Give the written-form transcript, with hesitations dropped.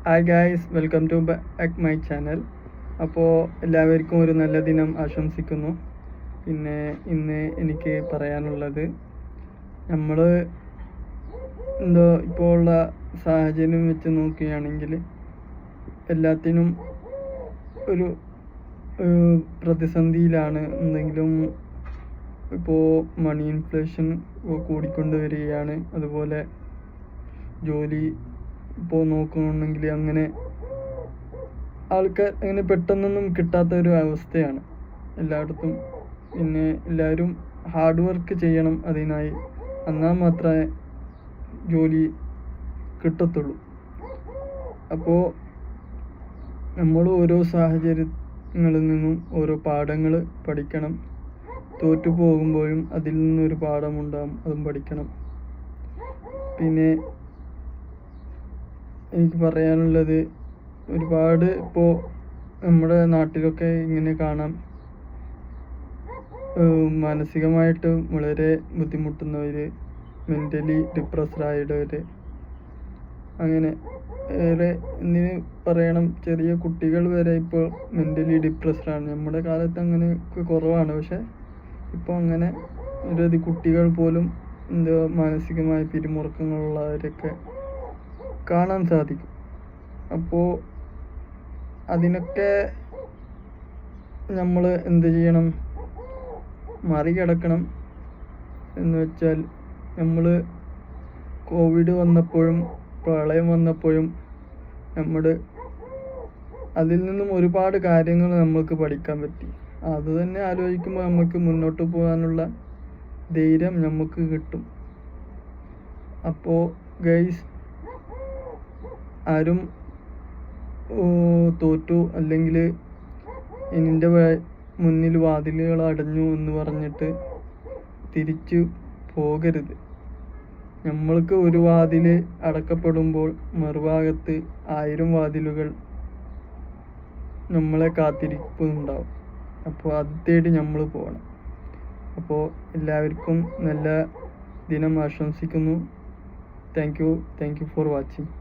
Hi guys, welcome to back my channel. അപ്പോൾ എല്ലാവർക്കും ഒരു നല്ല ദിനം ആശംസിക്കുന്നു. പിന്നെ ഇന്ന് എനിക്ക് പറയാനുള്ളത്, നമ്മൾ ഇപ്പോൾ ഉള്ള സാഹചര്യം വെച്ച് നോക്കുകയാണെങ്കിൽ എല്ലാത്തിനും ഒരു പ്രതിസന്ധിയിലാണ്. എന്തെങ്കിലും ഇപ്പോൾ മണി ഇൻഫ്ലേഷൻ കൂടിക്കൊണ്ട് വരികയാണ്. അതുപോലെ ജോലി ഇപ്പോൾ നോക്കുന്നുണ്ടെങ്കിൽ അങ്ങനെ ആൾക്കാർ അങ്ങനെ പെട്ടെന്നൊന്നും കിട്ടാത്ത ഒരു അവസ്ഥയാണ് എല്ലായിടത്തും. പിന്നെ എല്ലാവരും ഹാർഡ് വർക്ക് ചെയ്യണം അതിനായി, എന്നാൽ മാത്രമേ ജോലി കിട്ടത്തുള്ളൂ. അപ്പോൾ നമ്മൾ ഓരോ സാഹചര്യങ്ങളിൽ നിന്നും ഓരോ പാഠങ്ങൾ പഠിക്കണം. തോറ്റു പോകുമ്പോഴും അതിൽ നിന്നൊരു പാഠമുണ്ടാകും, അതും പഠിക്കണം. പിന്നെ എനിക്ക് പറയാനുള്ളത്, ഒരുപാട് ഇപ്പോൾ നമ്മുടെ നാട്ടിലൊക്കെ ഇങ്ങനെ കാണാം, മാനസികമായിട്ട് വളരെ ബുദ്ധിമുട്ടുന്നവർ, മെൻ്റലി ഡിപ്രസ്ഡായവർ, അങ്ങനെ ഏറെ എന്തിന് പറയണം, ചെറിയ കുട്ടികൾ വരെ ഇപ്പോൾ മെൻ്റലി ഡിപ്രസ്ഡാണ്. നമ്മുടെ കാലത്ത് അങ്ങനെയൊക്കെ കുറവാണ്, പക്ഷെ ഇപ്പോൾ അങ്ങനെ നിരവധി കുട്ടികൾ പോലും മാനസികമായ പിരിമുറുക്കങ്ങളുള്ളവരൊക്കെ കാണാൻ സാധിക്കും. അപ്പോൾ അതിനൊക്കെ നമ്മൾ എന്ത് ചെയ്യണം, മറികടക്കണം എന്ന് വെച്ചാൽ, നമ്മൾ കോവിഡ് വന്നപ്പോഴും പ്രളയം വന്നപ്പോഴും അതിൽ നിന്നും ഒരുപാട് കാര്യങ്ങൾ നമ്മൾക്ക് പഠിക്കാൻ പറ്റി. അത് തന്നെ ആലോചിക്കുമ്പോൾ നമുക്ക് മുന്നോട്ട് പോകാനുള്ള ധൈര്യം നമുക്ക് കിട്ടും. അപ്പോൾ ഗൈസ്, ആരും തോറ്റു അല്ലെങ്കിൽ എൻ്റെ മുന്നിൽ വാതിലുകൾ അടഞ്ഞു എന്ന് പറഞ്ഞിട്ട് തിരിച്ചു പോകരുത്. നമ്മൾക്ക് ഒരു വാതിൽ അടക്കപ്പെടുമ്പോൾ മറുഭാഗത്ത് 1000 വാതിലുകൾ നമ്മളെ കാത്തിരിപ്പുണ്ടാവും. അപ്പോൾ അത് തേടി നമ്മൾ പോകണം. അപ്പോൾ എല്ലാവർക്കും നല്ല ദിനം ആശംസിക്കുന്നു. Thank you for watching.